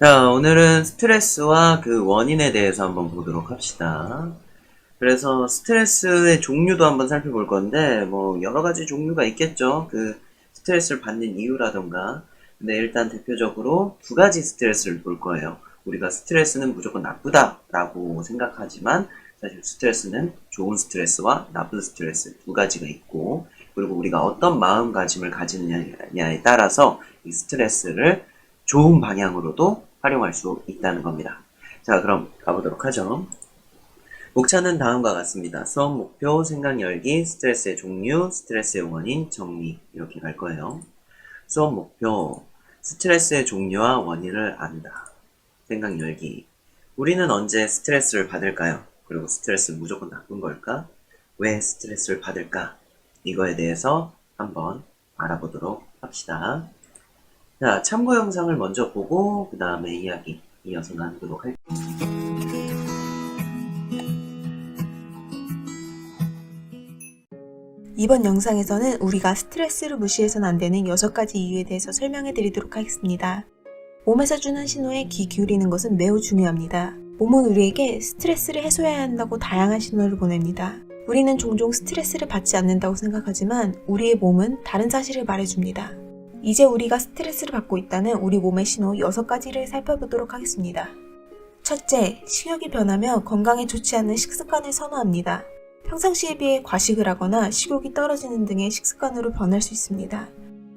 자, 오늘은 스트레스와 그 원인에 대해서 한번 보도록 합시다. 그래서 스트레스의 종류도 한번 살펴볼 건데, 뭐, 여러 가지 종류가 있겠죠. 그 스트레스를 받는 이유라던가. 근데 일단 대표적으로 두 가지 스트레스를 볼 거예요. 우리가 스트레스는 무조건 나쁘다라고 생각하지만, 사실 스트레스는 좋은 스트레스와 나쁜 스트레스 두 가지가 있고, 그리고 우리가 어떤 마음가짐을 가지느냐에 따라서 이 스트레스를 좋은 방향으로도 활용할 수 있다는 겁니다. 자, 그럼 가보도록 하죠. 목차는 다음과 같습니다. 수업 목표, 생각 열기, 스트레스의 종류, 스트레스의 원인, 정리 이렇게 갈 거예요. 수업 목표, 스트레스의 종류와 원인을 안다. 생각 열기, 우리는 언제 스트레스를 받을까요? 그리고 스트레스는 무조건 나쁜 걸까? 왜 스트레스를 받을까? 이거에 대해서 한번 알아보도록 합시다. 자, 참고 영상을 먼저 보고 그 다음에 이야기 이어서 나누도록 할게요. 이번 영상에서는 우리가 스트레스를 무시해서는 안 되는 6가지 이유에 대해서 설명해 드리도록 하겠습니다. 몸에서 주는 신호에 귀 기울이는 것은 매우 중요합니다. 몸은 우리에게 스트레스를 해소해야 한다고 다양한 신호를 보냅니다. 우리는 종종 스트레스를 받지 않는다고 생각하지만 우리의 몸은 다른 사실을 말해줍니다. 이제 우리가 스트레스를 받고 있다는 우리 몸의 신호 6가지를 살펴보도록 하겠습니다. 첫째, 식욕이 변하며 건강에 좋지 않은 식습관을 선호합니다. 평상시에 비해 과식을 하거나 식욕이 떨어지는 등의 식습관으로 변할 수 있습니다.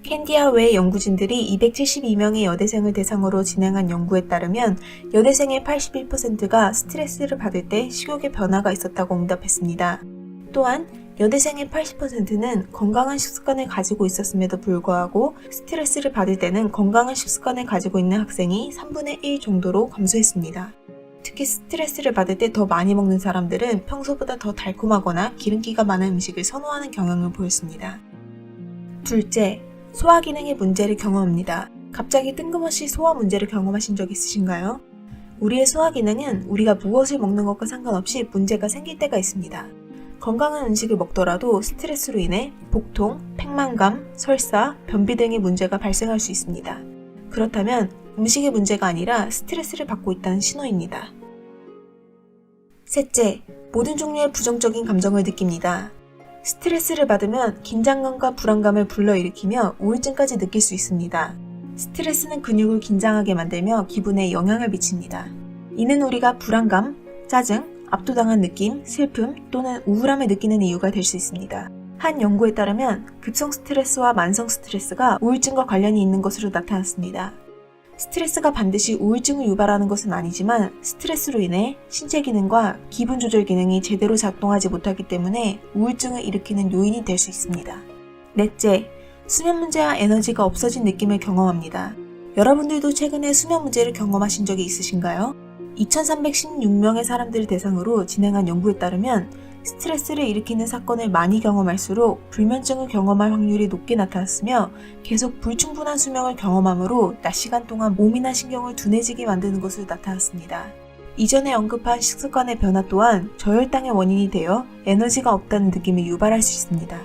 캔디아 외 연구진들이 272명의 여대생을 대상으로 진행한 연구에 따르면 여대생의 81%가 스트레스를 받을 때 식욕의 변화가 있었다고 응답했습니다. 또한 여대생의 80%는 건강한 식습관을 가지고 있었음에도 불구하고 스트레스를 받을 때는 건강한 식습관을 가지고 있는 학생이 3분의 1 정도로 감소했습니다. 특히 스트레스를 받을 때 더 많이 먹는 사람들은 평소보다 더 달콤하거나 기름기가 많은 음식을 선호하는 경향을 보였습니다. 둘째, 소화 기능의 문제를 경험합니다. 갑자기 뜬금없이 소화 문제를 경험하신 적 있으신가요? 우리의 소화 기능은 우리가 무엇을 먹는 것과 상관없이 문제가 생길 때가 있습니다. 건강한 음식을 먹더라도 스트레스로 인해 복통, 팽만감, 설사, 변비 등의 문제가 발생할 수 있습니다. 그렇다면 음식의 문제가 아니라 스트레스를 받고 있다는 신호입니다. 셋째, 모든 종류의 부정적인 감정을 느낍니다. 스트레스를 받으면 긴장감과 불안감을 불러일으키며 우울증까지 느낄 수 있습니다. 스트레스는 근육을 긴장하게 만들며 기분에 영향을 미칩니다. 이는 우리가 불안감, 짜증, 압도당한 느낌, 슬픔 또는 우울함을 느끼는 이유가 될 수 있습니다. 한 연구에 따르면 급성 스트레스와 만성 스트레스가 우울증과 관련이 있는 것으로 나타났습니다. 스트레스가 반드시 우울증을 유발하는 것은 아니지만 스트레스로 인해 신체 기능과 기분 조절 기능이 제대로 작동하지 못하기 때문에 우울증을 일으키는 요인이 될 수 있습니다. 넷째, 수면 문제와 에너지가 없어진 느낌을 경험합니다. 여러분들도 최근에 수면 문제를 경험하신 적이 있으신가요? 2316명의 사람들을 대상으로 진행한 연구에 따르면 스트레스를 일으키는 사건을 많이 경험할수록 불면증을 경험할 확률이 높게 나타났으며 계속 불충분한 수면을 경험하므로 낮 시간 동안 몸이나 신경을 둔해지게 만드는 것으로 나타났습니다. 이전에 언급한 식습관의 변화 또한 저혈당의 원인이 되어 에너지가 없다는 느낌을 유발할 수 있습니다.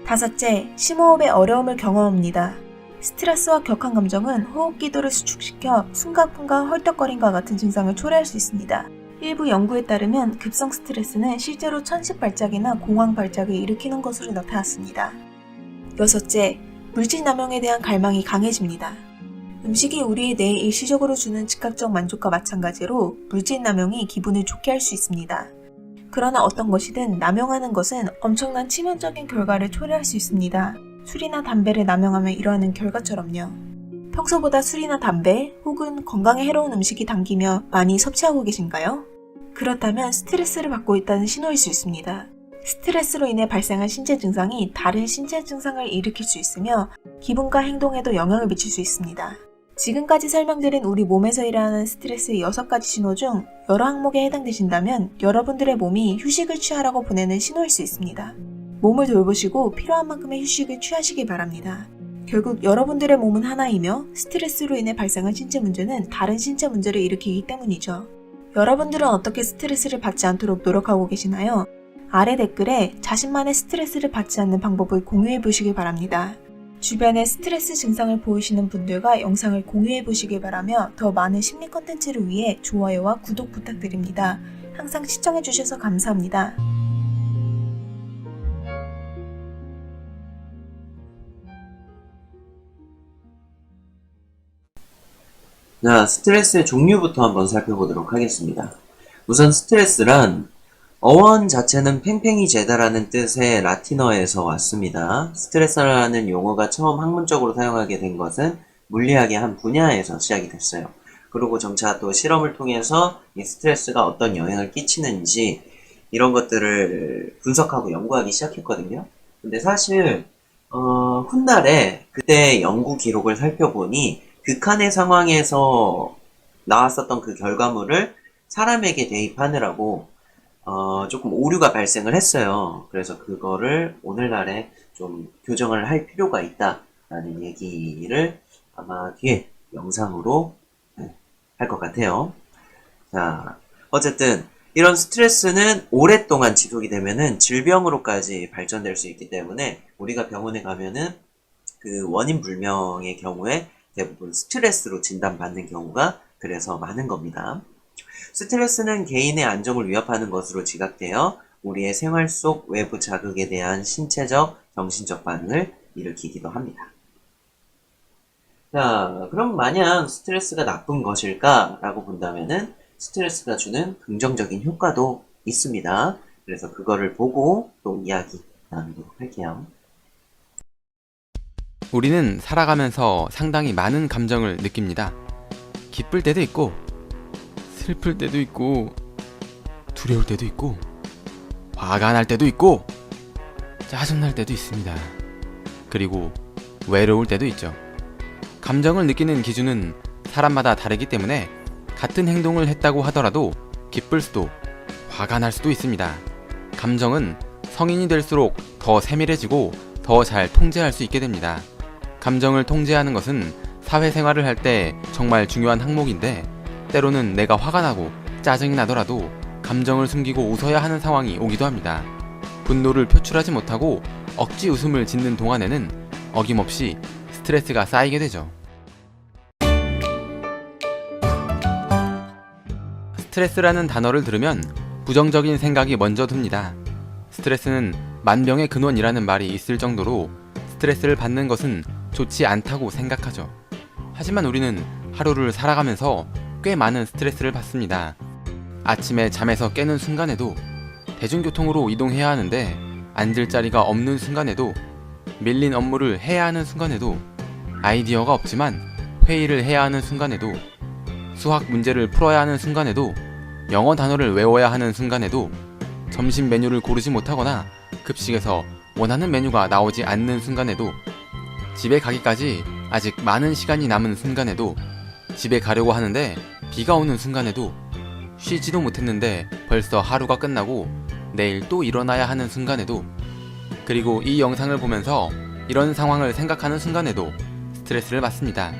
다섯째, 심호흡의 어려움을 경험합니다. 스트레스와 격한 감정은 호흡기도를 수축시켜 숨가쁨과 헐떡거림과 같은 증상을 초래할 수 있습니다. 일부 연구에 따르면 급성 스트레스는 실제로 천식 발작이나 공황 발작을 일으키는 것으로 나타났습니다. 여섯째, 물질 남용에 대한 갈망이 강해집니다. 음식이 우리의 뇌에 일시적으로 주는 즉각적 만족과 마찬가지로 물질 남용이 기분을 좋게 할 수 있습니다. 그러나 어떤 것이든 남용하는 것은 엄청난 치명적인 결과를 초래할 수 있습니다. 술이나 담배를 남용하며 일어나는 결과처럼요. 평소보다 술이나 담배 혹은 건강에 해로운 음식이 당기며 많이 섭취하고 계신가요? 그렇다면 스트레스를 받고 있다는 신호일 수 있습니다. 스트레스로 인해 발생한 신체 증상이 다른 신체 증상을 일으킬 수 있으며 기분과 행동에도 영향을 미칠 수 있습니다. 지금까지 설명드린 우리 몸에서 일어나는 스트레스의 6가지 신호 중 여러 항목에 해당되신다면 여러분들의 몸이 휴식을 취하라고 보내는 신호일 수 있습니다. 몸을 돌보시고 필요한 만큼의 휴식을 취하시기 바랍니다. 결국 여러분들의 몸은 하나이며 스트레스로 인해 발생한 신체 문제는 다른 신체 문제를 일으키기 때문이죠. 여러분들은 어떻게 스트레스를 받지 않도록 노력하고 계시나요? 아래 댓글에 자신만의 스트레스를 받지 않는 방법을 공유해 보시길 바랍니다. 주변에 스트레스 증상을 보이시는 분들과 영상을 공유해 보시길 바라며 더 많은 심리 컨텐츠를 위해 좋아요와 구독 부탁드립니다. 항상 시청해 주셔서 감사합니다. 자, 스트레스의 종류부터 한번 살펴보도록 하겠습니다. 우선 스트레스란 어원 자체는 팽팽히 재다라는 뜻의 라틴어에서 왔습니다. 스트레스라는 용어가 처음 학문적으로 사용하게 된 것은 물리학의 한 분야에서 시작이 됐어요. 그리고 점차 또 실험을 통해서 이 스트레스가 어떤 영향을 끼치는지 이런 것들을 분석하고 연구하기 시작했거든요. 근데 사실 훗날에 그때 연구 기록을 살펴보니 극한의 상황에서 나왔었던 그 결과물을 사람에게 대입하느라고 조금 오류가 발생을 했어요. 그래서 그거를 오늘날에 좀 교정을 할 필요가 있다라는 얘기를 아마 뒤에 영상으로 할 것 같아요. 자, 어쨌든 이런 스트레스는 오랫동안 지속이 되면은 질병으로까지 발전될 수 있기 때문에 우리가 병원에 가면은 그 원인 불명의 경우에 대부분 스트레스로 진단받는 경우가 그래서 많은 겁니다. 스트레스는 개인의 안정을 위협하는 것으로 지각되어 우리의 생활 속 외부 자극에 대한 신체적, 정신적 반응을 일으키기도 합니다. 자, 그럼 마냥 스트레스가 나쁜 것일까? 라고 본다면은 스트레스가 주는 긍정적인 효과도 있습니다. 그래서 그거를 보고 또 이야기 나누도록 할게요. 우리는 살아가면서 상당히 많은 감정을 느낍니다. 기쁠 때도 있고, 슬플 때도 있고, 두려울 때도 있고, 화가 날 때도 있고, 짜증날 때도 있습니다. 그리고 외로울 때도 있죠. 감정을 느끼는 기준은 사람마다 다르기 때문에 같은 행동을 했다고 하더라도 기쁠 수도, 화가 날 수도 있습니다. 감정은 성인이 될수록 더 세밀해지고 더 잘 통제할 수 있게 됩니다. 감정을 통제하는 것은 사회생활을 할 때 정말 중요한 항목인데 때로는 내가 화가 나고 짜증이 나더라도 감정을 숨기고 웃어야 하는 상황이 오기도 합니다. 분노를 표출하지 못하고 억지 웃음을 짓는 동안에는 어김없이 스트레스가 쌓이게 되죠. 스트레스라는 단어를 들으면 부정적인 생각이 먼저 듭니다. 스트레스는 만병의 근원이라는 말이 있을 정도로 스트레스를 받는 것은 좋지 않다고 생각하죠. 하지만 우리는 하루를 살아가면서 꽤 많은 스트레스를 받습니다. 아침에 잠에서 깨는 순간에도, 대중교통으로 이동해야 하는데 앉을 자리가 없는 순간에도, 밀린 업무를 해야 하는 순간에도, 아이디어가 없지만 회의를 해야 하는 순간에도, 수학 문제를 풀어야 하는 순간에도, 영어 단어를 외워야 하는 순간에도, 점심 메뉴를 고르지 못하거나 급식에서 원하는 메뉴가 나오지 않는 순간에도, 집에 가기까지 아직 많은 시간이 남은 순간에도, 집에 가려고 하는데 비가 오는 순간에도, 쉬지도 못했는데 벌써 하루가 끝나고 내일 또 일어나야 하는 순간에도, 그리고 이 영상을 보면서 이런 상황을 생각하는 순간에도 스트레스를 받습니다.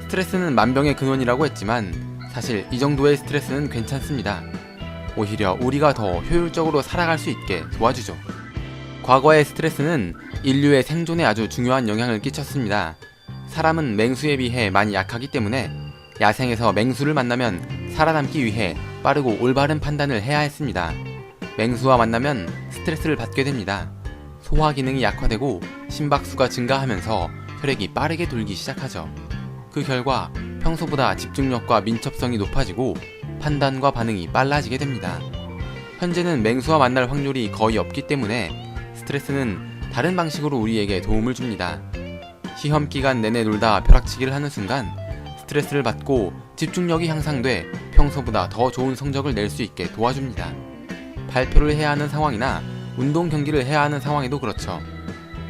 스트레스는 만병의 근원이라고 했지만 사실 이 정도의 스트레스는 괜찮습니다. 오히려 우리가 더 효율적으로 살아갈 수 있게 도와주죠. 과거의 스트레스는 인류의 생존에 아주 중요한 영향을 끼쳤습니다. 사람은 맹수에 비해 많이 약하기 때문에 야생에서 맹수를 만나면 살아남기 위해 빠르고 올바른 판단을 해야 했습니다. 맹수와 만나면 스트레스를 받게 됩니다. 소화 기능이 약화되고 심박수가 증가하면서 혈액이 빠르게 돌기 시작하죠. 그 결과 평소보다 집중력과 민첩성이 높아지고 판단과 반응이 빨라지게 됩니다. 현재는 맹수와 만날 확률이 거의 없기 때문에 스트레스는 다른 방식으로 우리에게 도움을 줍니다. 시험 기간 내내 놀다 벼락치기를 하는 순간 스트레스를 받고 집중력이 향상돼 평소보다 더 좋은 성적을 낼 수 있게 도와줍니다. 발표를 해야 하는 상황이나 운동 경기를 해야 하는 상황에도 그렇죠.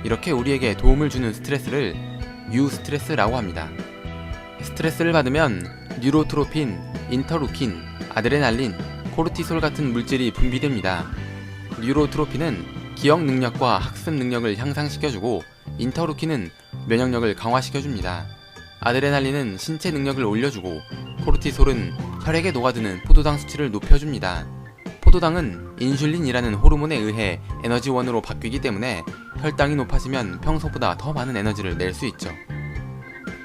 이렇게 우리에게 도움을 주는 스트레스를 유스트레스라고 합니다. 스트레스를 받으면 뉴로트로핀, 인터루킨, 아드레날린, 코르티솔 같은 물질이 분비됩니다. 뉴로트로핀은 기억 능력과 학습 능력을 향상시켜주고 인터루킨은 면역력을 강화시켜줍니다. 아드레날린은 신체 능력을 올려주고 코르티솔은 혈액에 녹아드는 포도당 수치를 높여줍니다. 포도당은 인슐린이라는 호르몬에 의해 에너지원으로 바뀌기 때문에 혈당이 높아지면 평소보다 더 많은 에너지를 낼 수 있죠.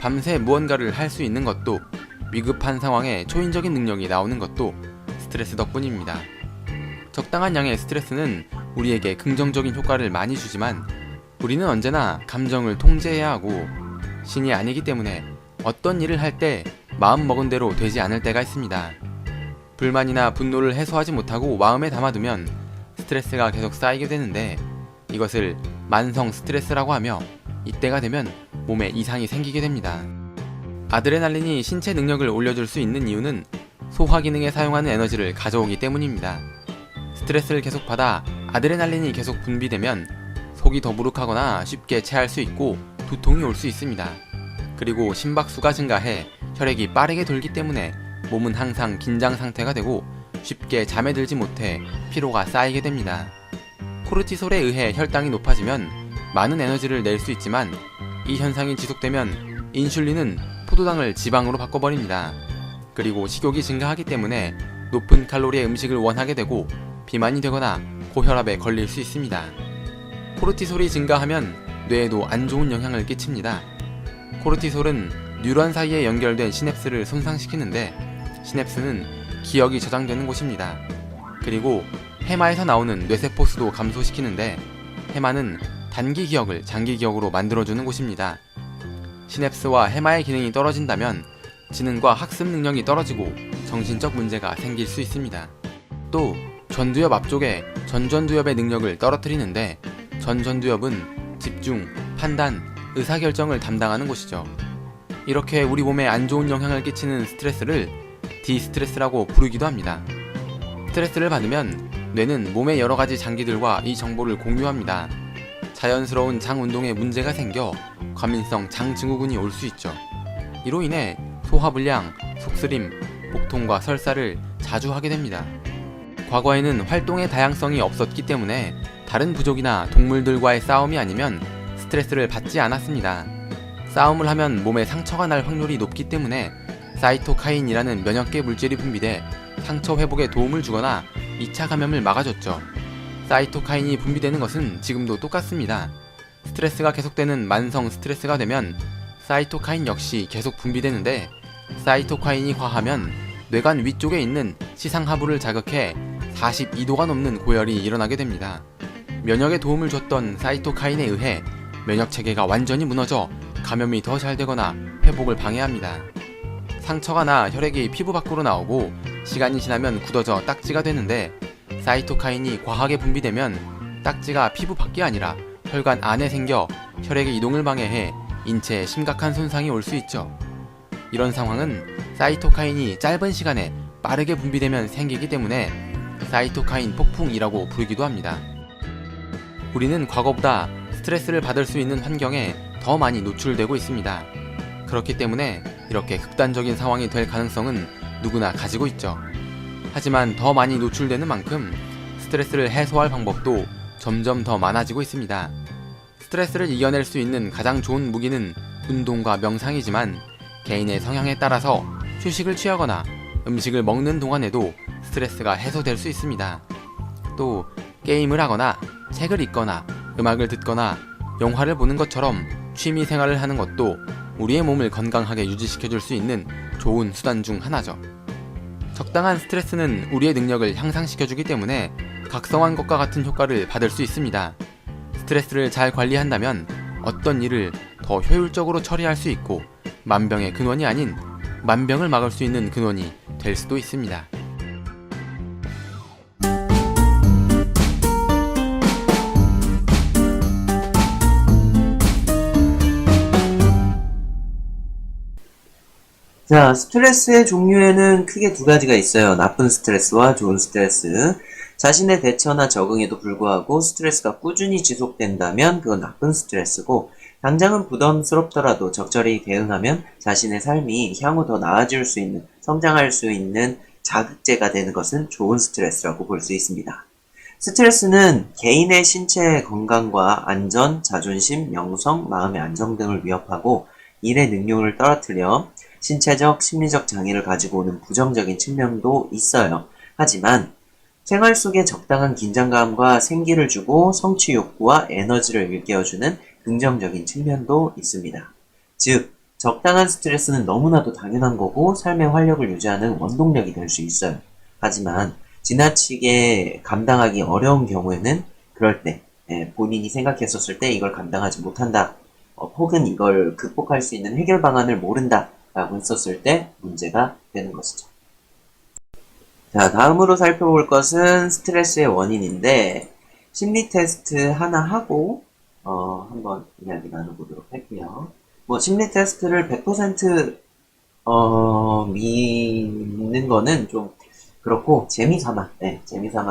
밤새 무언가를 할 수 있는 것도, 위급한 상황에 초인적인 능력이 나오는 것도 스트레스 덕분입니다. 적당한 양의 스트레스는 우리에게 긍정적인 효과를 많이 주지만 우리는 언제나 감정을 통제해야 하고 신이 아니기 때문에 어떤 일을 할 때 마음먹은 대로 되지 않을 때가 있습니다. 불만이나 분노를 해소하지 못하고 마음에 담아두면 스트레스가 계속 쌓이게 되는데 이것을 만성 스트레스라고 하며 이때가 되면 몸에 이상이 생기게 됩니다. 아드레날린이 신체 능력을 올려줄 수 있는 이유는 소화 기능에 사용하는 에너지를 가져오기 때문입니다. 스트레스를 계속 받아 아드레날린이 계속 분비되면 속이 더부룩하거나 쉽게 체할 수 있고 두통이 올 수 있습니다. 그리고 심박수가 증가해 혈액이 빠르게 돌기 때문에 몸은 항상 긴장 상태가 되고 쉽게 잠에 들지 못해 피로가 쌓이게 됩니다. 코르티솔에 의해 혈당이 높아지면 많은 에너지를 낼 수 있지만 이 현상이 지속되면 인슐린은 포도당을 지방으로 바꿔버립니다. 그리고 식욕이 증가하기 때문에 높은 칼로리의 음식을 원하게 되고 비만이 되거나 고혈압에 걸릴 수 있습니다. 코르티솔이 증가하면 뇌에도 안 좋은 영향을 끼칩니다. 코르티솔은 뉴런 사이에 연결된 시냅스를 손상시키는데 시냅스는 기억이 저장되는 곳입니다. 그리고 해마에서 나오는 뇌세포수도 감소시키는데 해마는 단기 기억을 장기 기억으로 만들어주는 곳입니다. 시냅스와 해마의 기능이 떨어진다면 지능과 학습 능력이 떨어지고 정신적 문제가 생길 수 있습니다. 또 전두엽 앞쪽에 전전두엽의 능력을 떨어뜨리는데 전전두엽은 집중, 판단, 의사결정을 담당하는 곳이죠. 이렇게 우리 몸에 안 좋은 영향을 끼치는 스트레스를 디스트레스라고 부르기도 합니다. 스트레스를 받으면 뇌는 몸의 여러가지 장기들과 이 정보를 공유합니다. 자연스러운 장 운동에 문제가 생겨 과민성 장증후군이 올 수 있죠. 이로 인해 소화불량, 속쓰림, 복통과 설사를 자주 하게 됩니다. 과거에는 활동의 다양성이 없었기 때문에 다른 부족이나 동물들과의 싸움이 아니면 스트레스를 받지 않았습니다. 싸움을 하면 몸에 상처가 날 확률이 높기 때문에 사이토카인이라는 면역계 물질이 분비돼 상처 회복에 도움을 주거나 2차 감염을 막아줬죠. 사이토카인이 분비되는 것은 지금도 똑같습니다. 스트레스가 계속되는 만성 스트레스가 되면 사이토카인 역시 계속 분비되는데 사이토카인이 과하면 뇌관 위쪽에 있는 시상하부를 자극해 42도가 넘는 고열이 일어나게 됩니다. 면역에 도움을 줬던 사이토카인에 의해 면역체계가 완전히 무너져 감염이 더 잘 되거나 회복을 방해합니다. 상처가 나 혈액이 피부 밖으로 나오고 시간이 지나면 굳어져 딱지가 되는데 사이토카인이 과하게 분비되면 딱지가 피부 밖이 아니라 혈관 안에 생겨 혈액의 이동을 방해해 인체에 심각한 손상이 올 수 있죠. 이런 상황은 사이토카인이 짧은 시간에 빠르게 분비되면 생기기 때문에 사이토카인 폭풍이라고 부르기도 합니다. 우리는 과거보다 스트레스를 받을 수 있는 환경에 더 많이 노출되고 있습니다. 그렇기 때문에 이렇게 극단적인 상황이 될 가능성은 누구나 가지고 있죠. 하지만 더 많이 노출되는 만큼 스트레스를 해소할 방법도 점점 더 많아지고 있습니다. 스트레스를 이겨낼 수 있는 가장 좋은 무기는 운동과 명상이지만 개인의 성향에 따라서 휴식을 취하거나 음식을 먹는 동안에도 스트레스가 해소될 수 있습니다. 또 게임을 하거나 책을 읽거나 음악을 듣거나 영화를 보는 것처럼 취미 생활을 하는 것도 우리의 몸을 건강하게 유지시켜줄 수 있는 좋은 수단 중 하나죠. 적당한 스트레스는 우리의 능력을 향상시켜주기 때문에 각성한 것과 같은 효과를 받을 수 있습니다. 스트레스를 잘 관리한다면 어떤 일을 더 효율적으로 처리할 수 있고 만병의 근원이 아닌 만병을 막을 수 있는 근원이 될 수도 있습니다. 자, 스트레스의 종류에는 크게 두 가지가 있어요. 나쁜 스트레스와 좋은 스트레스. 자신의 대처나 적응에도 불구하고 스트레스가 꾸준히 지속된다면 그건 나쁜 스트레스고, 당장은 부담스럽더라도 적절히 대응하면 자신의 삶이 향후 더 나아질 수 있는, 성장할 수 있는 자극제가 되는 것은 좋은 스트레스라고 볼 수 있습니다. 스트레스는 개인의 신체 건강과 안전, 자존심, 명성, 마음의 안정 등을 위협하고 일의 능률을 떨어뜨려 신체적, 심리적 장애를 가지고 오는 부정적인 측면도 있어요. 하지만 생활 속에 적당한 긴장감과 생기를 주고 성취 욕구와 에너지를 일깨워주는 긍정적인 측면도 있습니다. 즉, 적당한 스트레스는 너무나도 당연한 거고 삶의 활력을 유지하는 원동력이 될 수 있어요. 하지만 지나치게 감당하기 어려운 경우에는 그럴 때 본인이 생각했었을 때 이걸 감당하지 못한다. 혹은 이걸 극복할 수 있는 해결 방안을 모른다. 라고 했었을 때 문제가 되는 것이죠. 자, 다음으로 살펴볼 것은 스트레스의 원인인데 심리 테스트 하나 하고 한번 이야기 나눠보도록 할게요. 심리 테스트를 100% 믿는 거는 좀 그렇고 재미삼아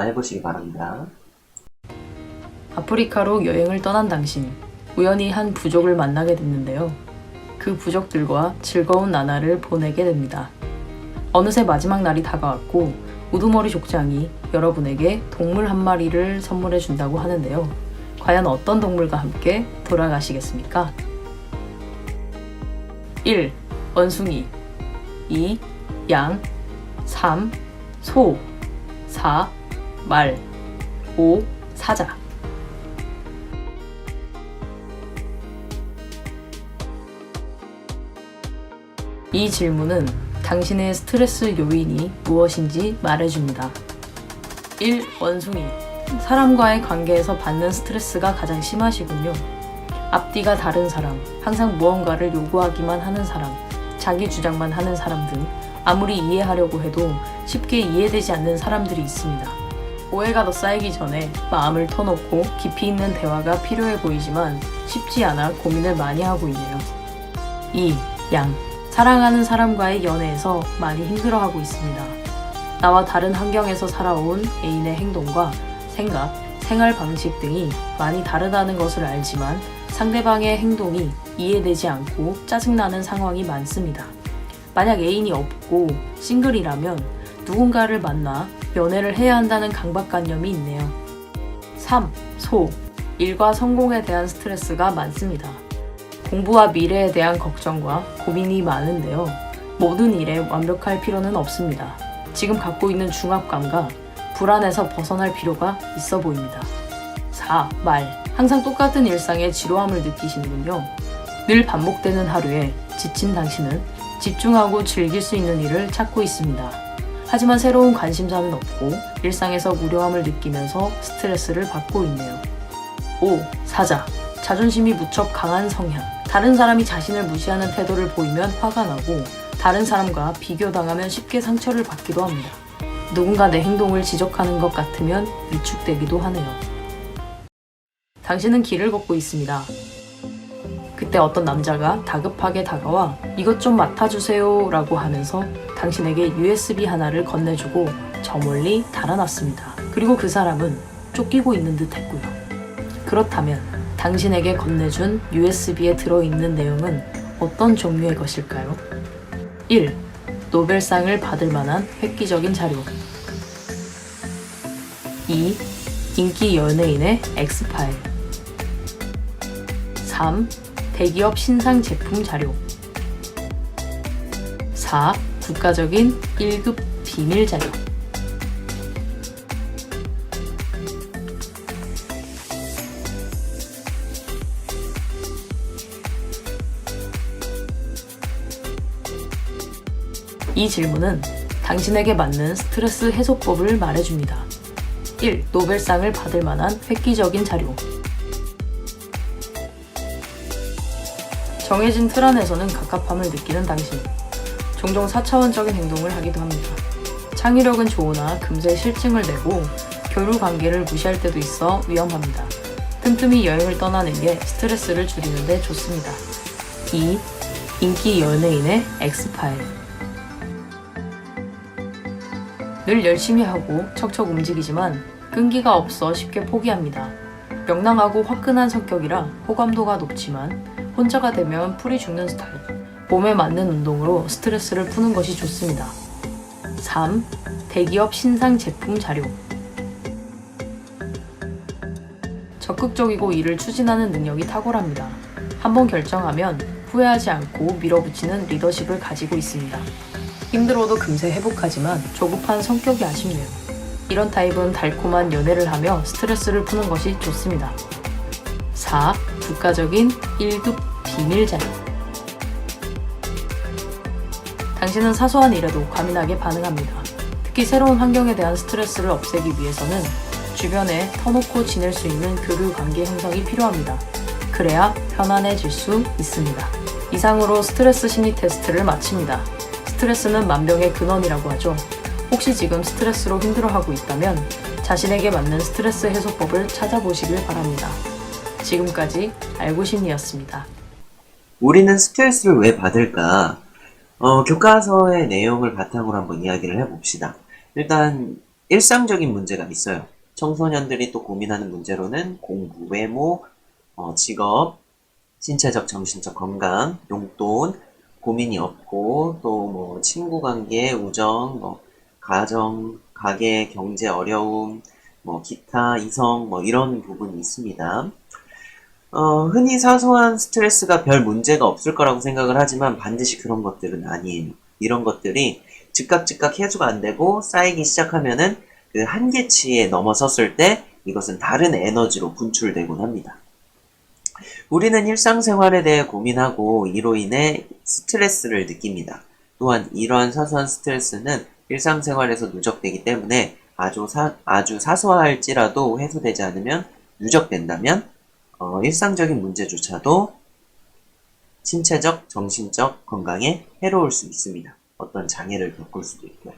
해보시기 바랍니다. 아프리카로 여행을 떠난 당신, 우연히 한 부족을 만나게 됐는데요. 그 부족들과 즐거운 나날을 보내게 됩니다. 어느새 마지막 날이 다가왔고 우두머리 족장이 여러분에게 동물 한 마리를 선물해 준다고 하는데요. 과연 어떤 동물과 함께 돌아가시겠습니까? 1. 원숭이 2. 양 3. 소 4. 말 5. 사자. 이 질문은 당신의 스트레스 요인이 무엇인지 말해줍니다. 1. 원숭이. 사람과의 관계에서 받는 스트레스가 가장 심하시군요. 앞뒤가 다른 사람, 항상 무언가를 요구하기만 하는 사람, 자기 주장만 하는 사람 등 아무리 이해하려고 해도 쉽게 이해되지 않는 사람들이 있습니다. 오해가 더 쌓이기 전에 마음을 터놓고 깊이 있는 대화가 필요해 보이지만 쉽지 않아 고민을 많이 하고 있네요. 2. 양. 사랑하는 사람과의 연애에서 많이 힘들어하고 있습니다. 나와 다른 환경에서 살아온 애인의 행동과 생각, 생활 방식 등이 많이 다르다는 것을 알지만 상대방의 행동이 이해되지 않고 짜증나는 상황이 많습니다. 만약 애인이 없고 싱글이라면 누군가를 만나 연애를 해야 한다는 강박관념이 있네요. 3. 소. 일과 성공에 대한 스트레스가 많습니다. 공부와 미래에 대한 걱정과 고민이 많은데요. 모든 일에 완벽할 필요는 없습니다. 지금 갖고 있는 중압감과 불안에서 벗어날 필요가 있어 보입니다. 4. 말. 항상 똑같은 일상에 지루함을 느끼시는군요. 늘 반복되는 하루에 지친 당신은 집중하고 즐길 수 있는 일을 찾고 있습니다. 하지만 새로운 관심사는 없고 일상에서 무료함을 느끼면서 스트레스를 받고 있네요. 5. 사자. 자존심이 무척 강한 성향. 다른 사람이 자신을 무시하는 태도를 보이면 화가 나고 다른 사람과 비교당하면 쉽게 상처를 받기도 합니다. 누군가 내 행동을 지적하는 것 같으면 위축되기도 하네요. 당신은 길을 걷고 있습니다. 그때 어떤 남자가 다급하게 다가와 이것 좀 맡아주세요 라고 하면서 당신에게 USB 하나를 건네주고 저 멀리 달아났습니다. 그리고 그 사람은 쫓기고 있는 듯 했고요. 그렇다면 당신에게 건네준 USB에 들어있는 내용은 어떤 종류의 것일까요? 1. 노벨상을 받을 만한 획기적인 자료. 2. 인기 연예인의 X파일. 3. 대기업 신상 제품 자료. 4. 국가적인 1급 비밀 자료. 이 질문은 당신에게 맞는 스트레스 해소법을 말해줍니다. 1. 노벨상을 받을 만한 획기적인 자료. 정해진 틀 안에서는 갑갑함을 느끼는 당신. 종종 4차원적인 행동을 하기도 합니다. 창의력은 좋으나 금세 실증을 내고 교류 관계를 무시할 때도 있어 위험합니다. 틈틈이 여행을 떠나는 게 스트레스를 줄이는 데 좋습니다. 2. 인기 연예인의 X파일. 늘 열심히 하고 척척 움직이지만 끈기가 없어 쉽게 포기합니다. 명랑하고 화끈한 성격이라 호감도가 높지만 혼자가 되면 풀이 죽는 스타일. 몸에 맞는 운동으로 스트레스를 푸는 것이 좋습니다. 3. 대기업 신상 제품 자료. 적극적이고 일을 추진하는 능력이 탁월합니다. 한번 결정하면 후회하지 않고 밀어붙이는 리더십을 가지고 있습니다. 힘들어도 금세 회복하지만 조급한 성격이 아쉽네요. 이런 타입은 달콤한 연애를 하며 스트레스를 푸는 것이 좋습니다. 4. 국가적인 1급 비밀 자료. 당신은 사소한 일에도 과민하게 반응합니다. 특히 새로운 환경에 대한 스트레스를 없애기 위해서는 주변에 터놓고 지낼 수 있는 교류 관계 형성이 필요합니다. 그래야 편안해질 수 있습니다. 이상으로 스트레스 심리 테스트를 마칩니다. 스트레스는 만병의 근원이라고 하죠. 혹시 지금 스트레스로 힘들어하고 있다면 자신에게 맞는 스트레스 해소법을 찾아보시길 바랍니다. 지금까지 알고심리였습니다. 우리는 스트레스를 왜 받을까? 교과서의 내용을 바탕으로 한번 이야기를 해봅시다. 일단 일상적인 문제가 있어요. 청소년들이 또 고민하는 문제로는 공부, 외모, 직업, 신체적, 정신적 건강, 용돈, 고민이 없고 또 뭐 친구 관계, 우정, 뭐 가정, 가계, 경제 어려움, 뭐 기타, 이성, 뭐 이런 부분이 있습니다. 흔히 사소한 스트레스가 별 문제가 없을 거라고 생각을 하지만 반드시 그런 것들은 아니에요. 이런 것들이 즉각 해소가 안 되고 쌓이기 시작하면은 그 한계치에 넘어섰을 때 이것은 다른 에너지로 분출되곤 합니다. 우리는 일상생활에 대해 고민하고 이로 인해 스트레스를 느낍니다. 또한 이러한 사소한 스트레스는 일상생활에서 누적되기 때문에 아주 사소할지라도 해소되지 않으면 누적된다면 일상적인 문제조차도 신체적, 정신적 건강에 해로울 수 있습니다. 어떤 장애를 겪을 수도 있고요.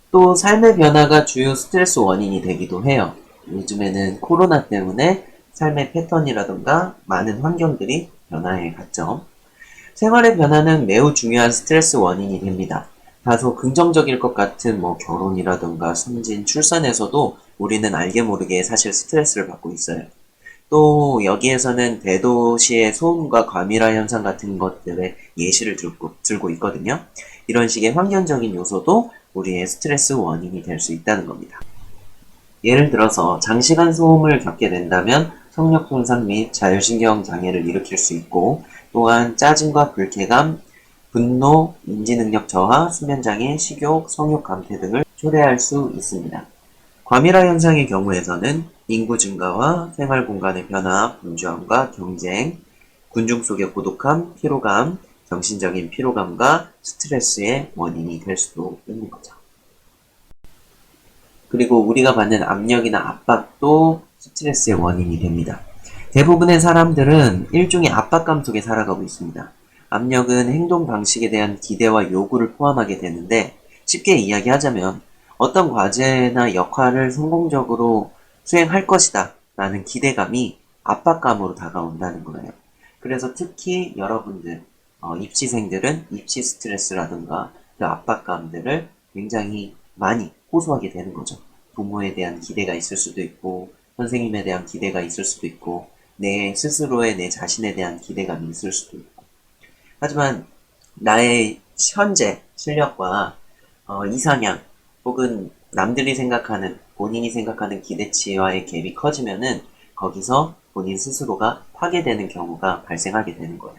또 삶의 변화가 주요 스트레스 원인이 되기도 해요. 요즘에는 코로나 때문에 삶의 패턴이라던가 많은 환경들이 변화해 갔죠. 생활의 변화는 매우 중요한 스트레스 원인이 됩니다. 다소 긍정적일 것 같은 뭐 결혼이라던가 승진, 출산에서도 우리는 알게 모르게 사실 스트레스를 받고 있어요. 또 여기에서는 대도시의 소음과 과밀화 현상 같은 것들의 예시를 들고 있거든요. 이런 식의 환경적인 요소도 우리의 스트레스 원인이 될 수 있다는 겁니다. 예를 들어서 장시간 소음을 겪게 된다면 성력 손상 및 자율신경 장애를 일으킬 수 있고, 또한 짜증과 불쾌감, 분노, 인지능력 저하, 수면장애, 식욕, 성욕 감퇴 등을 초래할 수 있습니다. 과밀화 현상의 경우에서는 인구 증가와 생활 공간의 변화, 분주함과 경쟁, 군중 속의 고독함, 피로감, 정신적인 피로감과 스트레스의 원인이 될 수도 있는 거죠. 그리고 우리가 받는 압력이나 압박도 스트레스의 원인이 됩니다. 대부분의 사람들은 일종의 압박감 속에 살아가고 있습니다. 압력은 행동 방식에 대한 기대와 요구를 포함하게 되는데, 쉽게 이야기하자면 어떤 과제나 역할을 성공적으로 수행할 것이다 라는 기대감이 압박감으로 다가온다는 거예요. 그래서 특히 여러분들 입시생들은 입시 스트레스라든가 그 압박감들을 굉장히 많이 호소하게 되는 거죠. 부모에 대한 기대가 있을 수도 있고, 선생님에 대한 기대가 있을 수도 있고, 내 스스로의 내 자신에 대한 기대감이 있을 수도 있고. 하지만 나의 현재 실력과 이상향 혹은 남들이 생각하는, 본인이 생각하는 기대치와의 갭이 커지면은 거기서 본인 스스로가 파괴되는 경우가 발생하게 되는 거예요.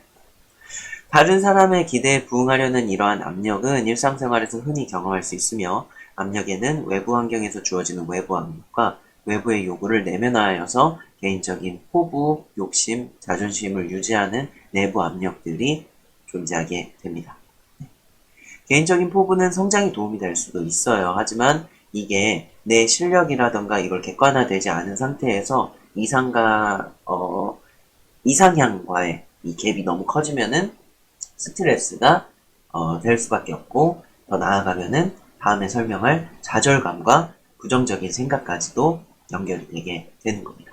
다른 사람의 기대에 부응하려는 이러한 압력은 일상생활에서 흔히 경험할 수 있으며, 압력에는 외부 환경에서 주어지는 외부 압력과 외부의 요구를 내면화하여서 개인적인 포부, 욕심, 자존심을 유지하는 내부 압력들이 존재하게 됩니다. 개인적인 포부는 성장에 도움이 될 수도 있어요. 하지만 이게 내 실력이라던가 이걸 객관화되지 않은 상태에서 이상향과의 이 갭이 너무 커지면은 스트레스가 될 수밖에 없고, 더 나아가면은 다음에 설명할 좌절감과 부정적인 생각까지도 연결이 되게 되는 겁니다.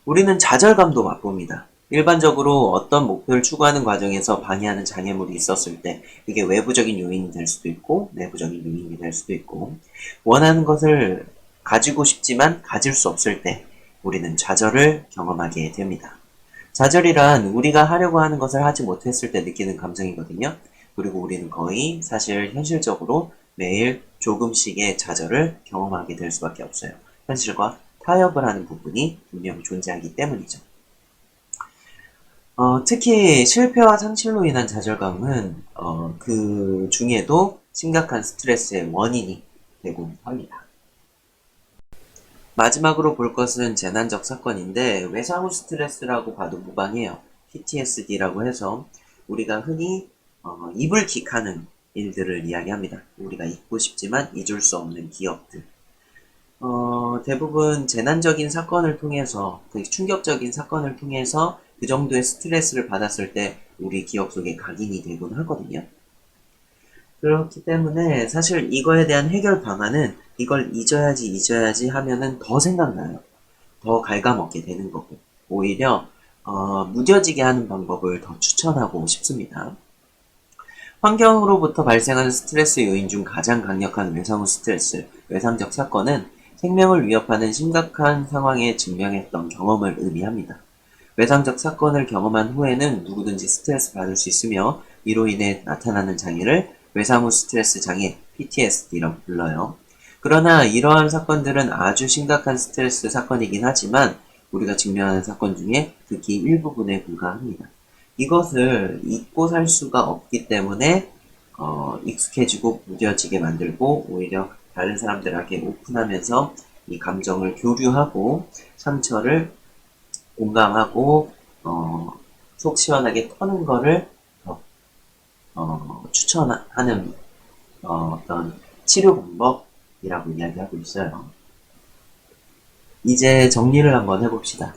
우리는 좌절감도 맛봅니다. 일반적으로 어떤 목표를 추구하는 과정에서 방해하는 장애물이 있었을 때, 이게 외부적인 요인이 될 수도 있고 내부적인 요인이 될 수도 있고, 원하는 것을 가지고 싶지만 가질 수 없을 때 우리는 좌절을 경험하게 됩니다. 좌절이란 우리가 하려고 하는 것을 하지 못했을 때 느끼는 감정이거든요. 그리고 우리는 거의 사실 현실적으로 매일 조금씩의 좌절을 경험하게 될 수밖에 없어요. 현실과 타협을 하는 부분이 분명히 존재하기 때문이죠. 특히 실패와 상실로 인한 좌절감은 그 중에도 심각한 스트레스의 원인이 되곤 합니다. 마지막으로 볼 것은 재난적 사건인데 외상 후 스트레스라고 봐도 무방해요. PTSD라고 해서 우리가 흔히 이불킥하는 일들을 이야기합니다. 우리가 잊고 싶지만 잊을 수 없는 기억들. 대부분 재난적인 사건을 통해서, 그 충격적인 사건을 통해서 그 정도의 스트레스를 받았을 때 우리 기억 속에 각인이 되곤 하거든요. 그렇기 때문에 사실 이거에 대한 해결 방안은 이걸 잊어야지 하면은 더 생각나요. 더 갉아먹게 되는 거고. 오히려 무뎌지게 하는 방법을 더 추천하고 싶습니다. 환경으로부터 발생하는 스트레스 요인 중 가장 강력한 외상 후 스트레스, 외상적 사건은 생명을 위협하는 심각한 상황에 직면했던 경험을 의미합니다. 외상적 사건을 경험한 후에는 누구든지 스트레스 받을 수 있으며 이로 인해 나타나는 장애를 외상 후 스트레스 장애, PTSD라고 불러요. 그러나 이러한 사건들은 아주 심각한 스트레스 사건이긴 하지만 우리가 직면하는 사건 중에 극히 일부분에 불과합니다. 이것을 잊고 살 수가 없기 때문에 익숙해지고 무뎌지게 만들고 오히려 다른 사람들에게 오픈하면서 이 감정을 교류하고 상처를 공감하고 속 시원하게 터는 거를 추천하는 어떤 치료 방법이라고 이야기하고 있어요. 이제 정리를 한번 해봅시다.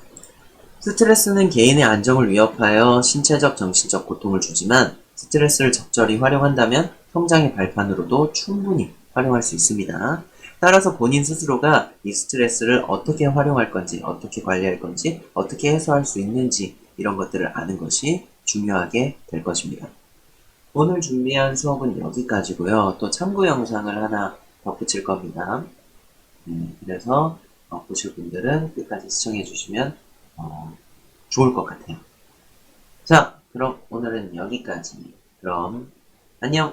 스트레스는 개인의 안정을 위협하여 신체적, 정신적 고통을 주지만 스트레스를 적절히 활용한다면 성장의 발판으로도 충분히 활용할 수 있습니다. 따라서 본인 스스로가 이 스트레스를 어떻게 활용할 건지, 어떻게 관리할 건지, 어떻게 해소할 수 있는지 이런 것들을 아는 것이 중요하게 될 것입니다. 오늘 준비한 수업은 여기까지고요. 또 참고 영상을 하나 덧붙일 겁니다. 그래서 보실 분들은 끝까지 시청해 주시면 좋을 것 같아요. 자, 그럼 오늘은 여기까지. 그럼 안녕!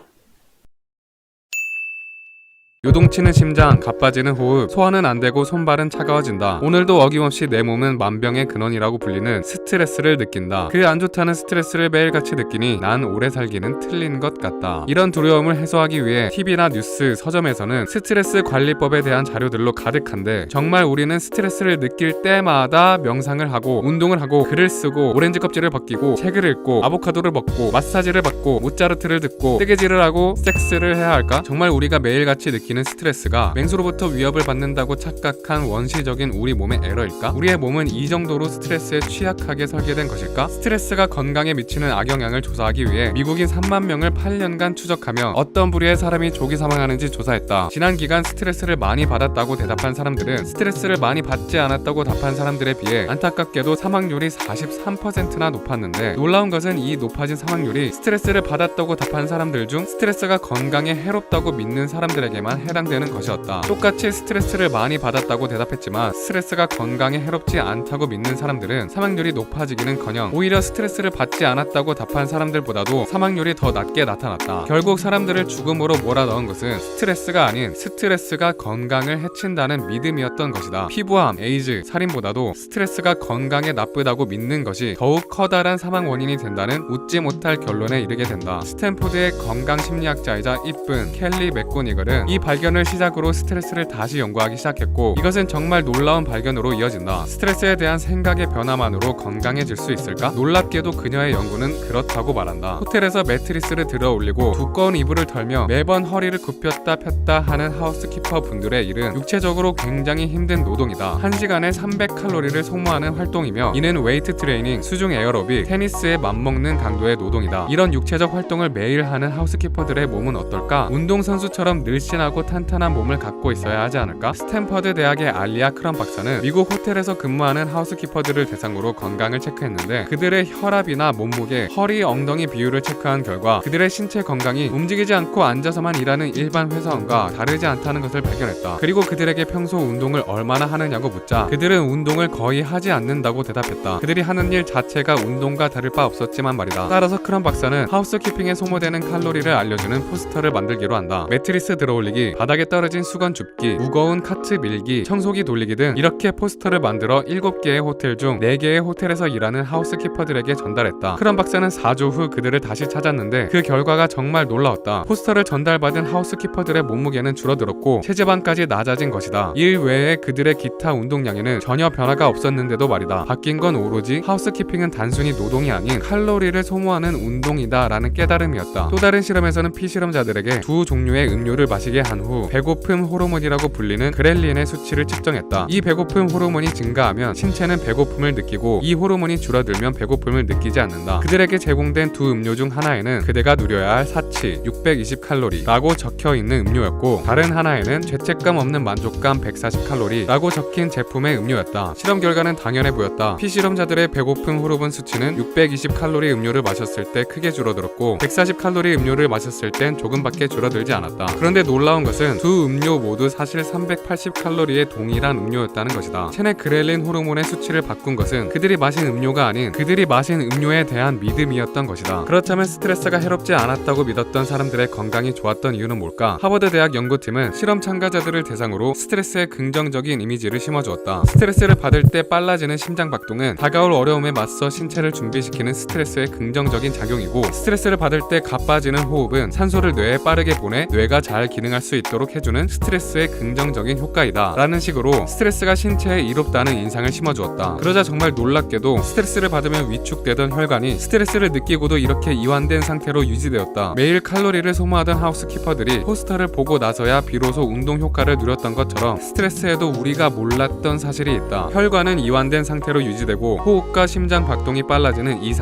요동치는 심장, 가빠지는 호흡, 소화는 안 되고 손발은 차가워진다. 오늘도 어김없이 내 몸은 만병의 근원이라고 불리는 스트레스를 느낀다. 그 안 좋다는 스트레스를 매일같이 느끼니 난 오래 살기는 틀린 것 같다. 이런 두려움을 해소하기 위해 TV나 뉴스, 서점에서는 스트레스 관리법에 대한 자료들로 가득한데 정말 우리는 스트레스를 느낄 때마다 명상을 하고 운동을 하고 글을 쓰고 오렌지 껍질을 벗기고 책을 읽고 아보카도를 먹고 마사지를 받고 모차르트를 듣고 뜨개질을 하고 섹스를 해야 할까? 정말 우리가 매일같이 느끼는 스트레스가 맹수로부터 위협을 받는다고 착각한 원시적인 우리 몸의 에러일까? 우리의 몸은 이 정도로 스트레스에 취약하게 설계된 것일까? 스트레스가 건강에 미치는 악영향을 조사하기 위해 미국인 3만 명을 8년간 추적하며 어떤 부류의 사람이 조기 사망하는지 조사했다. 지난 기간 스트레스를 많이 받았다고 대답한 사람들은 스트레스를 많이 받지 않았다고 답한 사람들에 비해 안타깝게도 사망률이 43%나 높았는데 놀라운 것은 이 높아진 사망률이 스트레스를 받았다고 답한 사람들 중 스트레스가 건강에 해롭다고 믿는 사람들에게만 해당되는 것이었다. 똑같이 스트레스를 많이 받았다고 대답했지만 스트레스가 건강에 해롭지 않다고 믿는 사람들은 사망률이 높아지기는커녕 오히려 스트레스를 받지 않았다고 답한 사람들보다도 사망률이 더 낮게 나타났다. 결국 사람들을 죽음으로 몰아넣은 것은 스트레스가 아닌 스트레스가 건강을 해친다는 믿음이었던 것이다. 피부암, 에이즈, 살인보다도 스트레스가 건강에 나쁘다고 믿는 것이 더욱 커다란 사망 원인이 된다는 웃지 못할 결론에 이르게 된다. 스탠포드의 건강심리학자이자 이쁜 켈리 맥고니걸은 이 발견을 시작으로 스트레스를 다시 연구하기 시작했고 이것은 정말 놀라운 발견으로 이어진다. 스트레스에 대한 생각의 변화만으로 건강해질 수 있을까? 놀랍게도 그녀의 연구는 그렇다고 말한다. 호텔에서 매트리스를 들어 올리고 두꺼운 이불을 털며 매번 허리를 굽혔다 폈다 하는 하우스키퍼 분들의 일은 육체적으로 굉장히 힘든 노동이다. 1시간에 300칼로리를 소모하는 활동이며 이는 웨이트 트레이닝, 수중 에어로빅, 테니스에 맞먹는 강도의 노동이다. 이런 육체적 활동을 매일 하는 하우스키퍼들의 몸은 어떨까? 운동선수처럼 늘씬하고 탄탄한 몸을 갖고 있어야 하지 않을까? 스탠퍼드 대학의 알리아 크럼 박사는 미국 호텔에서 근무하는 하우스키퍼들을 대상으로 건강을 체크했는데 그들의 혈압이나 몸무게, 허리, 엉덩이 비율을 체크한 결과 그들의 신체 건강이 움직이지 않고 앉아서만 일하는 일반 회사원과 다르지 않다는 것을 발견했다. 그리고 그들에게 평소 운동을 얼마나 하느냐고 묻자 그들은 운동을 거의 하지 않는다고 대답했다. 그들이 하는 일 자체가 운동과 다를 바 없었지만 말이다. 따라서 크럼 박사는 하우스키핑에 소모되는 칼로리를 알려주는 포스터를 만들기로 한다. 매트리스 들어올리기, 줍기, 바닥에 떨어진 수건 줍기, 무거운 카트 밀기, 청소기 돌리기 등 이렇게 포스터를 만들어 7개의 호텔 중 4개의 호텔에서 일하는 하우스키퍼들에게 전달했다. 크런 박사는 4주 후 그들을 다시 찾았는데 그 결과가 정말 놀라웠다. 포스터를 전달받은 하우스키퍼들의 몸무게는 줄어들었고 체지방까지 낮아진 것이다. 일 외에 그들의 기타 운동량에는 전혀 변화가 없었는데도 말이다. 바뀐 건 오로지 하우스키핑은 단순히 노동이 아닌 칼로리를 소모하는 운동이다 라는 깨달음이었다. 또 다른 실험에서는 피실험자들에게 두 종류의 음료를 마시게 한 후 배고픔 호르몬이라고 불리는 그렐린의 수치를 측정했다. 이 배고픔 호르몬이 증가하면 신체는 배고픔을 느끼고 이 호르몬이 줄어들면 배고픔을 느끼지 않는다. 그들에게 제공된 두 음료 중 하나에는 그대가 누려야 할 사치 620칼로리라고 적혀있는 음료였고 다른 하나에는 죄책감 없는 만족감 140칼로리라고 적힌 제품의 음료였다. 실험 결과는 당연해 보였다. 피실험자들의 배고픔 호르몬 수치는 620칼로리 음료를 마셨을 때 크게 줄어들었고 140칼로리 음료를 마셨을 땐 조금밖에 줄어들지 않았다. 그런데 놀라운 것은 두 음료 모두 사실 380칼로리의 동일한 음료였다는 것이다. 체내 그렐린 호르몬의 수치를 바꾼 것은 그들이 마신 음료가 아닌 그들이 마신 음료에 대한 믿음이었던 것이다. 그렇다면 스트레스가 해롭지 않았다고 믿었던 사람들의 건강이 좋았던 이유는 뭘까? 하버드 대학 연구팀은 실험 참가자들을 대상으로 스트레스의 긍정적인 이미지를 심어주었다. 스트레스를 받을 때 빨라지는 심장박동은 다가올 어려움에 맞서 신체를 준비시키는 스트레스의 긍정적인 작용이고 스트레스를 받을 때 가빠지는 호흡은 산소를 뇌에 빠르게 보내 뇌가 잘 기능할 수 있도록 해주는 스트레스의 긍정적인 효과이다 라는 식으로 스트레스가 신체에 이롭다는 인상을 심어주었다. 그러자 정말 놀랍게도 스트레스를 받으면 위축되던 혈관이 스트레스를 느끼고도 이렇게 이완된 상태로 유지되었다. 매일 칼로리를 소모하던 하우스키퍼들이 포스터를 보고 나서야 비로소 운동 효과를 누렸던 것처럼 스트레스에도 우리가 몰랐던 사실이 있다. 혈관은 이완된 상태로 유지되고 호흡과 심장 박동이 빨라지는 이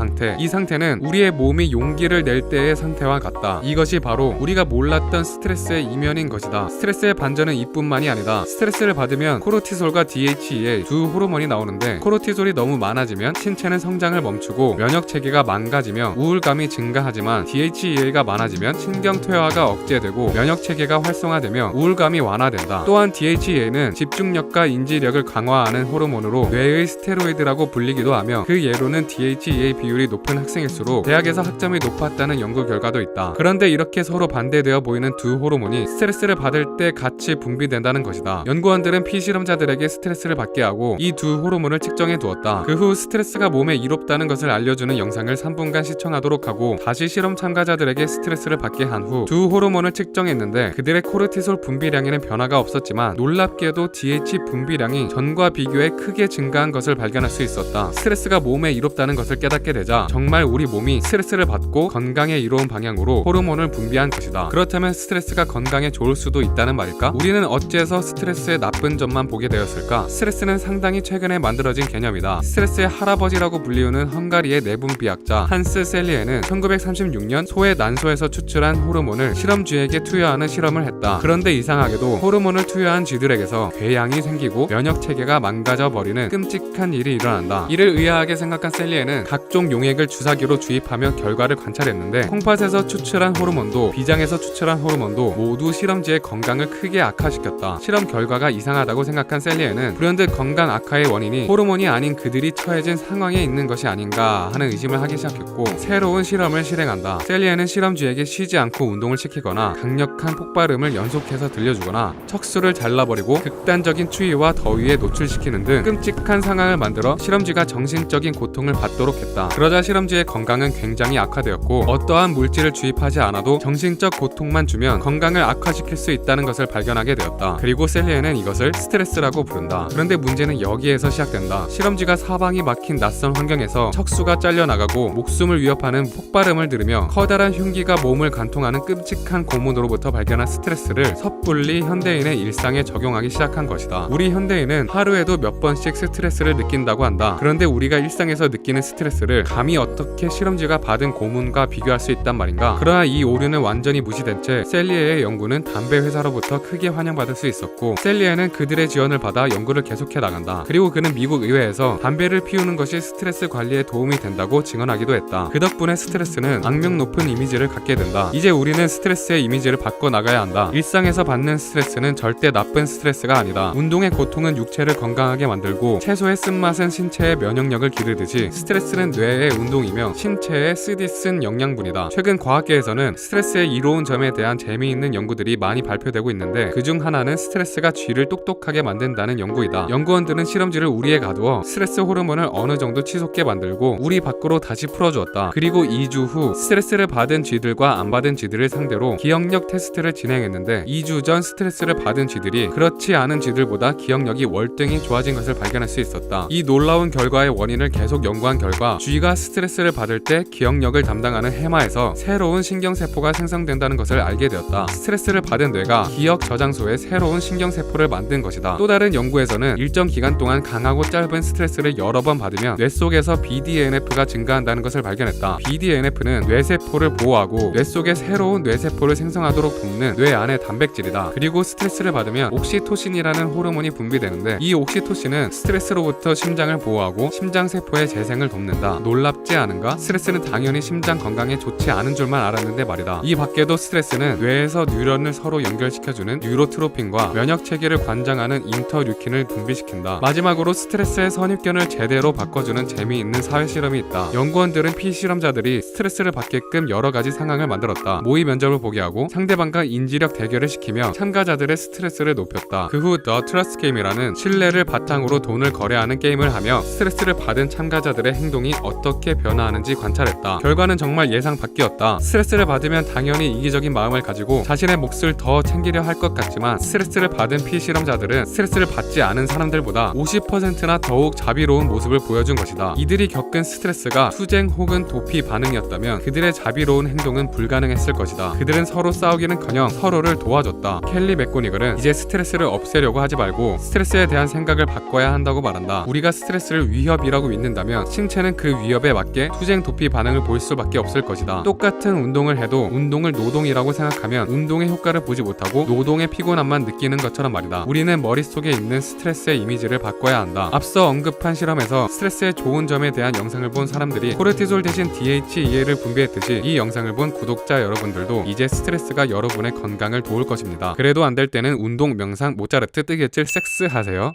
상태는 우리의 몸이 용기를 낼 때의 상태와 같다. 이것이 바로 우리가 몰랐던 스트레스의 이면인 것이다. 스트레스의 반전은 이뿐만이 아니다. 스트레스를 받으면 코르티솔과 DHEA 두 호르몬이 나오는데 코르티솔이 너무 많아지면 신체는 성장을 멈추고 면역 체계가 망가지며 우울감이 증가하지만 DHEA가 많아지면 신경 퇴화가 억제되고 면역 체계가 활성화되며 우울감이 완화된다. 또한 DHEA는 집중력과 인지력을 강화하는 호르몬으로 뇌의 스테로이드라고 불리기도 하며 그 예로는 DHEA 비율이 높은 학생일수록 대학에서 학점이 높았다는 연구 결과도 있다. 그런데 이렇게 서로 반대되어 보이는 두 호르몬이 스트레스를 받을 때 같이 분비된다는 것이다. 연구원들은 피실험자들에게 스트레스를 받게 하고 이 두 호르몬을 측정해 두었다. 그 후 스트레스가 몸에 이롭다는 것을 알려주는 영상을 3분간 시청하도록 하고 다시 실험 참가자들에게 스트레스를 받게 한 후 두 호르몬을 측정했는데 그들의 코르티솔 분비량에는 변화가 없었지만 놀랍게도 DH 분비량이 전과 비교해 크게 증가한 것을 발견할 수 있었다. 스트레스가 몸에 이롭다는 것을 깨닫게 되자 정말 우리 몸이 스트레스를 받고 건강에 이로운 방향으로 호르몬을 분비한 것이다. 그렇다면 스트레스가 건강에 좋을 수도 있다는 말일까? 우리는 어째서 스트레스의 나쁜 점만 보게 되었을까? 스트레스는 상당히 최근에 만들어진 개념이다. 스트레스의 할아버지라고 불리우는 헝가리의 내분비학자 한스 셀리에는 1936년 소의 난소에서 추출한 호르몬을 실험쥐에게 투여하는 실험을 했다. 그런데 이상하게도 호르몬을 투여한 쥐들에게서 궤양이 생기고 면역 체계가 망가져 버리는 끔찍한 일이 일어난다. 이를 의아하게 생각한 셀리에는 각종 용액을 주사기로 주입하며 결과를 관찰했는데 콩팥에서 추출한 호르몬도 비장에서 추출한 호르몬도 모두 실험쥐의 건강을 크게 악화시켰다. 실험 결과가 이상하다고 생각한 셀리에는 불현듯 건강 악화의 원인이 호르몬이 아닌 그들이 처해진 상황에 있는 것이 아닌가 하는 의심을 하기 시작했고 새로운 실험을 실행한다. 셀리에는 실험쥐에게 쉬지 않고 운동을 시키거나 강력한 폭발음을 연속해서 들려주거나 척수를 잘라버리고 극단적인 추위와 더위에 노출시키는 등 끔찍한 상황을 만들어 실험쥐가 정신적인 고통을 받도록 했다. 그러자 실험쥐의 건강은 굉장히 악화되었고 어떠한 물질을 주입하지 않아도 정신적 고통만 주면 건강을 악화시킬 수 있다는 것을 발견하게 되었다. 그리고 셀리에는 이것을 스트레스라고 부른다. 그런데 문제는 여기에서 시작된다. 실험쥐가 사방이 막힌 낯선 환경에서 척수가 잘려나가고 목숨을 위협하는 폭발음을 들으며 커다란 흉기가 몸을 관통하는 끔찍한 고문으로부터 발견한 스트레스를 섣불리 현대인의 일상에 적용하기 시작한 것이다. 우리 현대인은 하루에도 몇 번씩 스트레스를 느낀다고 한다. 그런데 우리가 일상에서 느끼는 스트레스를 감히 어떻게 실험쥐가 받은 고문과 비교할 수 있단 말인가? 그러나 이 오류는 완전히 무시된 채 셀리에의 연구는 담배 회사로부터 크게 환영받을 수 있었고 셀리에는 그들의 지원을 받아 연구를 계속해 나간다. 그리고 그는 미국 의회에서 담배를 피우는 것이 스트레스 관리에 도움이 된다고 증언하기도 했다. 그 덕분에 스트레스는 악명 높은 이미지를 갖게 된다. 이제 우리는 스트레스의 이미지를 바꿔 나가야 한다. 일상에서 받는 스트레스는 절대 나쁜 스트레스가 아니다. 운동의 고통은 육체를 건강하게 만들고 채소의 쓴맛은 신체의 면역력을 기르듯이 스트레스는 뇌의 운동이며 신체에 쓰디쓴 영양분이다. 최근 과학계에서는 스트레스의 이로운 점에 대한 재미있는 연구들이 연구들이 많이 발표되고 있는데 그중 하나는 스트레스가 쥐를 똑똑하게 만든다는 연구이다. 연구원들은 실험쥐를 우리에 가두어 스트레스 호르몬을 어느 정도 치솟게 만들고 우리 밖으로 다시 풀어주었다. 그리고 2주 후 스트레스를 받은 쥐들과 안 받은 쥐들을 상대로 기억력 테스트를 진행했는데 2주 전 스트레스를 받은 쥐들이 그렇지 않은 쥐들보다 기억력이 월등히 좋아진 것을 발견할 수 있었다. 이 놀라운 결과의 원인을 계속 연구한 결과 쥐가 스트레스를 받을 때 기억력을 담당하는 해마에서 새로운 신경세포가 생성된다는 것을 알게 되었다. 스트레스를 받은 뇌가 기억 저장소에 새로운 신경세포를 만든 것이다. 또 다른 연구에서는 일정 기간 동안 강하고 짧은 스트레스를 여러 번 받으면 뇌 속에서 BDNF가 증가한다는 것을 발견했다. BDNF는 뇌세포를 보호하고 뇌 속에 새로운 뇌세포를 생성하도록 돕는 뇌 안의 단백질이다. 그리고 스트레스를 받으면 옥시토신이라는 호르몬이 분비되는데 이 옥시토신은 스트레스로부터 심장을 보호하고 심장세포의 재생을 돕는다. 놀랍지 않은가? 스트레스는 당연히 심장 건강에 좋지 않은 줄만 알았는데 말이다. 이 밖에도 스트레스는 뇌에서 뉴런을 서로 연결시켜주는 뉴로트로핀과 면역체계를 관장하는 인터류킨을 분비시킨다. 마지막으로 스트레스의 선입견을 제대로 바꿔주는 재미있는 사회실험이 있다. 연구원들은 피실험자들이 스트레스를 받게끔 여러 가지 상황을 만들었다. 모의 면접을 보게 하고 상대방과 인지력 대결을 시키며 참가자들의 스트레스를 높였다. 그 후 The Trust Game이라는 신뢰를 바탕으로 돈을 거래하는 게임을 하며 스트레스를 받은 참가자들의 행동이 어떻게 변화하는지 관찰했다. 결과는 정말 예상 밖이었다. 스트레스를 받으면 당연히 이기적인 마음을 가지고 자신의 몫을 더 챙기려 할 것 같지만 스트레스를 받은 피실험자들은 스트레스를 받지 않은 사람들보다 50%나 더욱 자비로운 모습을 보여준 것이다. 이들이 겪은 스트레스가 투쟁 혹은 도피 반응이었다면 그들의 자비로운 행동은 불가능했을 것이다. 그들은 서로 싸우기는커녕 서로를 도와줬다. 켈리 맥고니글은 이제 스트레스를 없애려고 하지 말고 스트레스에 대한 생각을 바꿔야 한다고 말한다. 우리가 스트레스를 위협이라고 믿는다면 신체는 그 위협에 맞게 투쟁 도피 반응을 보일 수밖에 없을 것이다. 똑같은 운동을 해도 운동을 노동이라고 생각하면 운동의 효과를 보지 못하고 노동의 피곤함만 느끼는 것처럼 말이다. 우리는 머릿속에 있는 스트레스의 이미지를 바꿔야 한다. 앞서 언급한 실험에서 스트레스의 좋은 점에 대한 영상을 본 사람들이 코르티졸 대신 DHEA를 분비했듯이 이 영상을 본 구독자 여러분들도 이제 스트레스가 여러분의 건강을 도울 것입니다. 그래도 안 될 때는 운동, 명상, 모차르트, 뜨개질, 섹스 하세요.